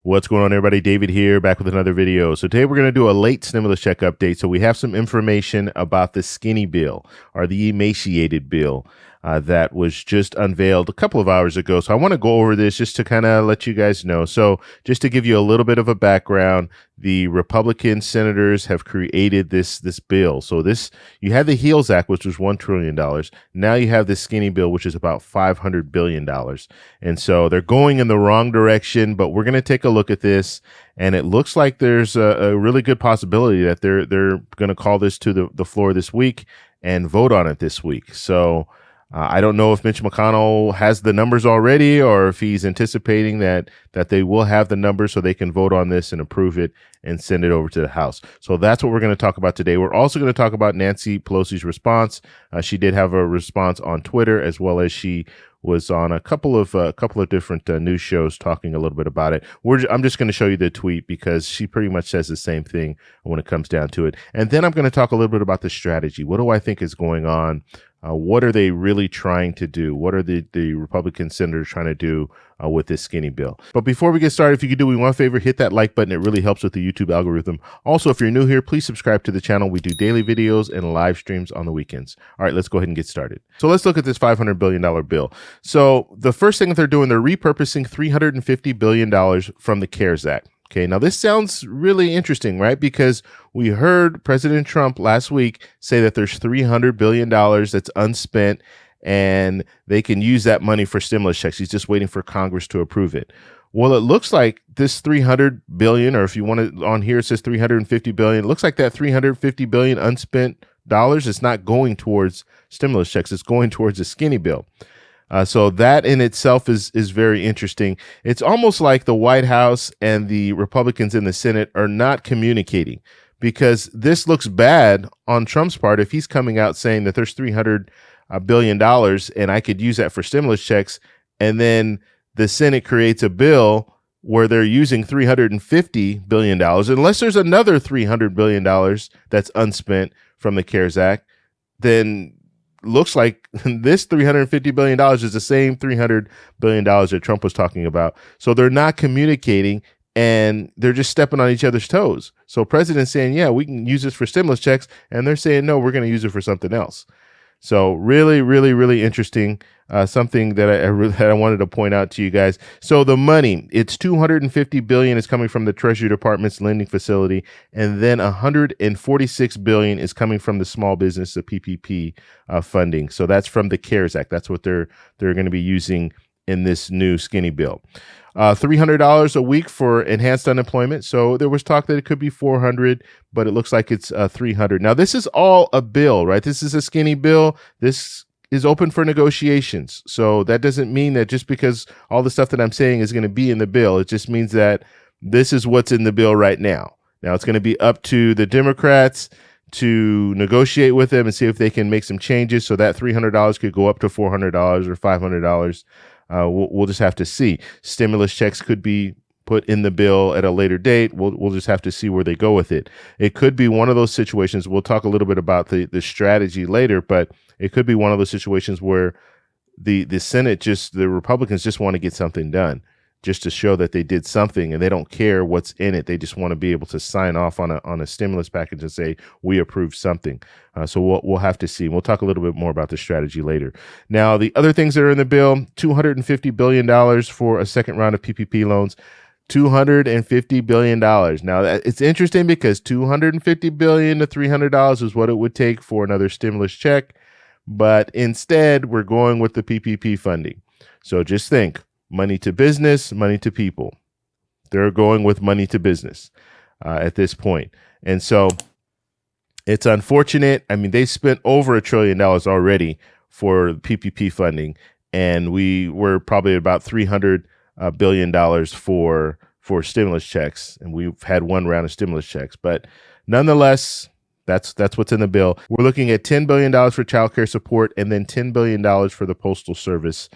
What's going on, everybody? David here, back with another video. So today we're going to do a late stimulus check update. So we have some information about the skinny bill, or the emaciated bill, that was just unveiled a couple of hours ago. So I want to go over this just to kind of let you guys know. So just to give you a little bit of a background, the Republican senators have created this bill. So you had the HEALS Act, which was $1 trillion. Now you have the skinny bill, which is about $500 billion. And so they're going in the wrong direction, but we're going to take a look at this. And it looks like there's a really good possibility that they're going to call this to the floor this week and vote on it this week. So I don't know if Mitch McConnell has the numbers already, or if he's anticipating that they will have the numbers so they can vote on this and approve it and send it over to the House. So that's what we're going to talk about today. We're also going to talk about Nancy Pelosi's response. She did have a response on Twitter, as well as she was on a couple of different news shows talking a little bit about it. I'm just going to show you the tweet because she pretty much says the same thing when it comes down to it. And then I'm going to talk a little bit about the strategy. What do I think is going on? What are they really trying to do? What are the Republican senators trying to do with this skinny bill? But before we get started, if you could do me one favor, hit that like button. It really helps with the YouTube algorithm. Also, if you're new here, please subscribe to the channel. We do daily videos and live streams on the weekends. All right, let's go ahead and get started. So let's look at this $500 billion bill. So the first thing that they're doing, they're repurposing $350 billion from the CARES Act. Okay, now this sounds really interesting, right? Because we heard President Trump last week say that there's $300 billion that's unspent and they can use that money for stimulus checks. He's just waiting for Congress to approve it. Well, it looks like this $300 billion, or if you want it on here, it says $350 billion. It looks like that $350 billion unspent dollars is not going towards stimulus checks. It's going towards a skinny bill. So that in itself is very interesting. It's almost like the White House and the Republicans in the Senate are not communicating, because this looks bad on Trump's part if he's coming out saying that there's $300 billion and I could use that for stimulus checks, and then the Senate creates a bill where they're using $350 billion, unless there's another $300 billion that's unspent from the CARES Act, then looks like this $350 billion is the same $300 billion that Trump was talking about. So they're not communicating and they're just stepping on each other's toes. So president's saying, yeah, we can use this for stimulus checks. And they're saying, no, we're going to use it for something else. So really, really, really interesting. Something that I wanted to point out to you guys. So the money, it's $250 billion is coming from the Treasury Department's lending facility, and then $146 billion is coming from the small business, the PPP funding. So that's from the CARES Act. That's what they're going to be using in this new skinny bill. $300 a week for enhanced unemployment. So there was talk that it could be $400, but it looks like it's $300. Now this is all a bill, right? This is a skinny bill. This is open for negotiations. So that doesn't mean that just because all the stuff that I'm saying is going to be in the bill, it just means that this is what's in the bill right now. Now it's going to be up to the Democrats to negotiate with them and see if they can make some changes. So that $300 could go up to $400 or $500. We'll just have to see. Stimulus checks could be put in the bill at a later date. We'll just have to see where they go with it. It could be one of those situations. We'll talk a little bit about the strategy later, but it could be one of those situations where the Senate the Republicans just want to get something done, just to show that they did something and they don't care what's in it. They just want to be able to sign off on a stimulus package and say, we approved something. So we'll have to see. We'll talk a little bit more about the strategy later. Now, the other things that are in the bill, $250 billion for a second round of PPP loans. $250 billion. Now, it's interesting because $250 billion to $300 is what it would take for another stimulus check. But instead, we're going with the PPP funding. So just think, money to business, money to people. They're going with money to business at this point. And so it's unfortunate. I mean, they spent over $1 trillion already for PPP funding, and we were probably about $300 billion for stimulus checks, and we've had one round of stimulus checks. But nonetheless, that's what's in the bill. We're looking at $10 billion for childcare support, and then $10 billion for the Postal Service.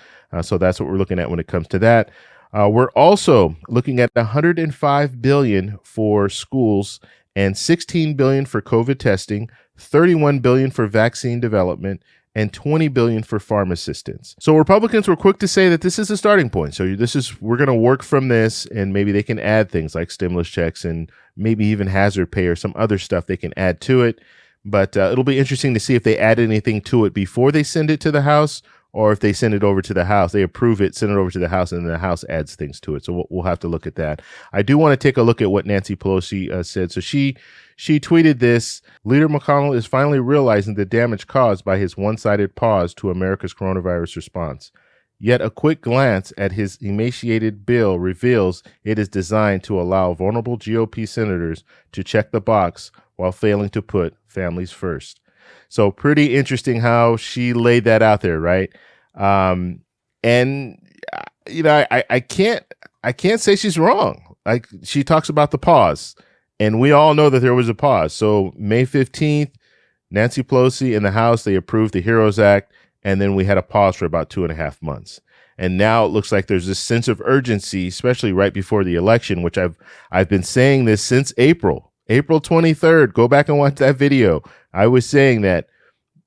So that's what we're looking at when it comes to that. We're also looking at $105 billion for schools and $16 billion for COVID testing, $31 billion for vaccine development, and $20 billion for farm assistance. So Republicans were quick to say that this is a starting point. So we're going to work from this, and maybe they can add things like stimulus checks and maybe even hazard pay or some other stuff they can add to it. But it'll be interesting to see if they add anything to it before they send it to the House, or if they send it over to the House, they approve it, send it over to the House, and then the House adds things to it. So we'll have to look at that. I do want to take a look at what Nancy Pelosi said. So she tweeted this: Leader McConnell is finally realizing the damage caused by his one-sided pause to America's coronavirus response. Yet a quick glance at his emaciated bill reveals it is designed to allow vulnerable GOP senators to check the box while failing to put families first. So pretty interesting how she laid that out there, right? And you know, I can't say she's wrong. Like, she talks about the pause, and we all know that there was a pause. So May 15th, Nancy Pelosi in the House, they approved the HEROES Act, and then we had a pause for about 2.5 months. And now it looks like there's this sense of urgency, especially right before the election, which I've been saying this since April 23rd. Go back and watch that video. I was saying that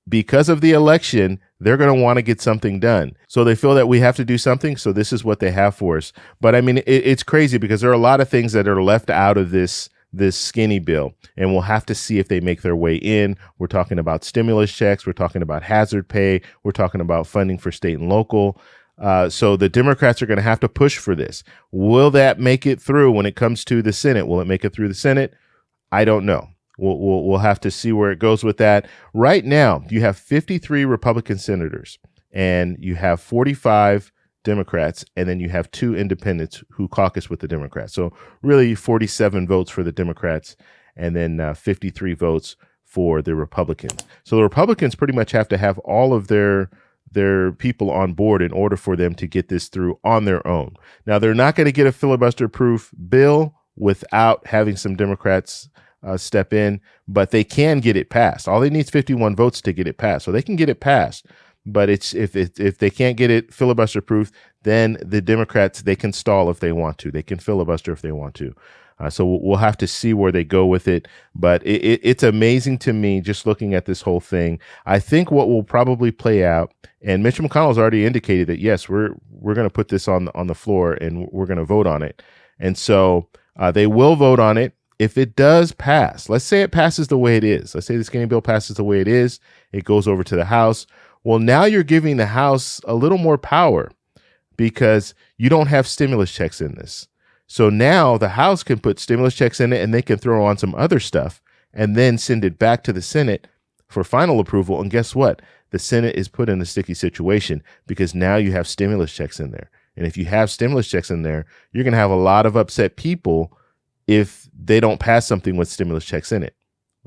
because of the election, they're going to want to get something done. So they feel that we have to do something. So this is what they have for us. But I mean, it's crazy because there are a lot of things that are left out of this skinny bill, and we'll have to see if they make their way in. We're talking about stimulus checks. We're talking about hazard pay. We're talking about funding for state and local. So the Democrats are going to have to push for this. Will that make it through when it comes to the Senate? Will it make it through the Senate? I don't know. We'll have to see where it goes with that. Right now, you have 53 Republican senators, and you have 45 Democrats, and then you have 2 independents who caucus with the Democrats. So really 47 votes for the Democrats, and then 53 votes for the Republicans. So the Republicans pretty much have to have all of their people on board in order for them to get this through on their own. Now, they're not going to get a filibuster-proof bill without having some Democrats step in, but they can get it passed. All they need is 51 votes to get it passed. So they can get it passed. But it's if they can't get it filibuster proof, then the Democrats, they can stall if they want to. They can filibuster if they want to. So we'll have to see where they go with it. But it's amazing to me just looking at this whole thing. I think what will probably play out, and Mitch McConnell's already indicated that, yes, we're going to put this on the floor and we're going to vote on it. And so they will vote on it. If it does pass, let's say it passes the way it is. Let's say the skinny bill passes the way it is. It goes over to the House. Well, now you're giving the House a little more power because you don't have stimulus checks in this. So now the House can put stimulus checks in it, and they can throw on some other stuff and then send it back to the Senate for final approval. And guess what? The Senate is put in a sticky situation because now you have stimulus checks in there. And if you have stimulus checks in there, you're going to have a lot of upset people if they don't pass something with stimulus checks in it,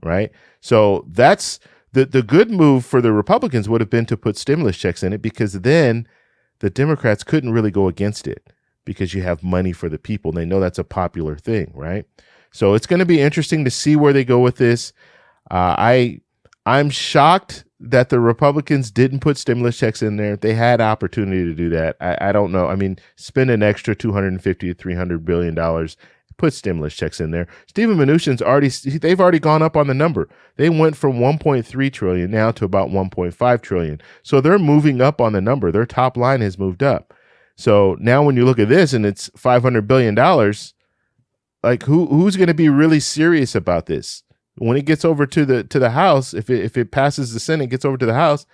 right? So that's the good move for the Republicans would have been to put stimulus checks in it, because then the Democrats couldn't really go against it because you have money for the people. And they know that's a popular thing, right? So it's going to be interesting to see where they go with this. I'm shocked that the Republicans didn't put stimulus checks in there. They had opportunity to do that. I don't know. I mean, spend an extra $250 to $300 billion. Put stimulus checks in there. Stephen Mnuchin's they've already gone up on the number. They went from 1.3 trillion now to about 1.5 trillion. So they're moving up on the number. Their top line has moved up. So now when you look at this and it's $500 billion, like who's going to be really serious about this? When it gets over to the House, if it passes the Senate, gets over to the House,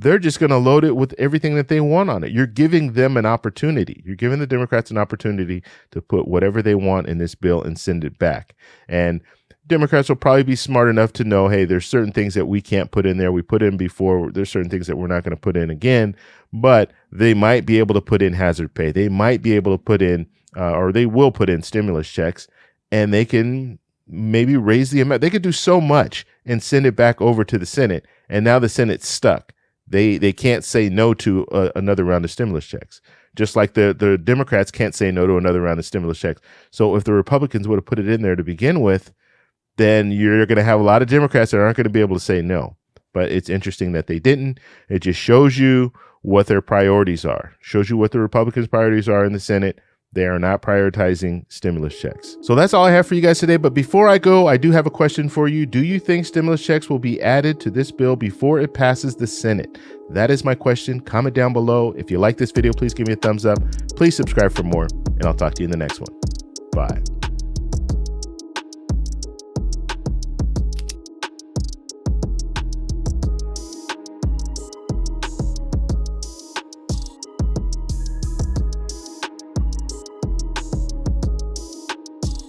they're just going to load it with everything that they want on it. You're giving them an opportunity. You're giving the Democrats an opportunity to put whatever they want in this bill and send it back. And Democrats will probably be smart enough to know, hey, there's certain things that we can't put in there. We put in before. There's certain things that we're not going to put in again. But they might be able to put in hazard pay. They might be able to put in, or they will put in stimulus checks, and they can maybe raise the amount. They could do so much and send it back over to the Senate. And now the Senate's stuck. They can't say no to another round of stimulus checks, just like the Democrats can't say no to another round of stimulus checks. So if the Republicans would have put it in there to begin with, then you're going to have a lot of Democrats that aren't going to be able to say no. But it's interesting that they didn't. It just shows you what their priorities are, shows you what the Republicans' priorities are in the Senate. They are not prioritizing stimulus checks. So that's all I have for you guys today. But before I go, I do have a question for you. Do you think stimulus checks will be added to this bill before it passes the Senate? That is my question. Comment down below. If you like this video, please give me a thumbs up. Please subscribe for more, and I'll talk to you in the next one. Bye.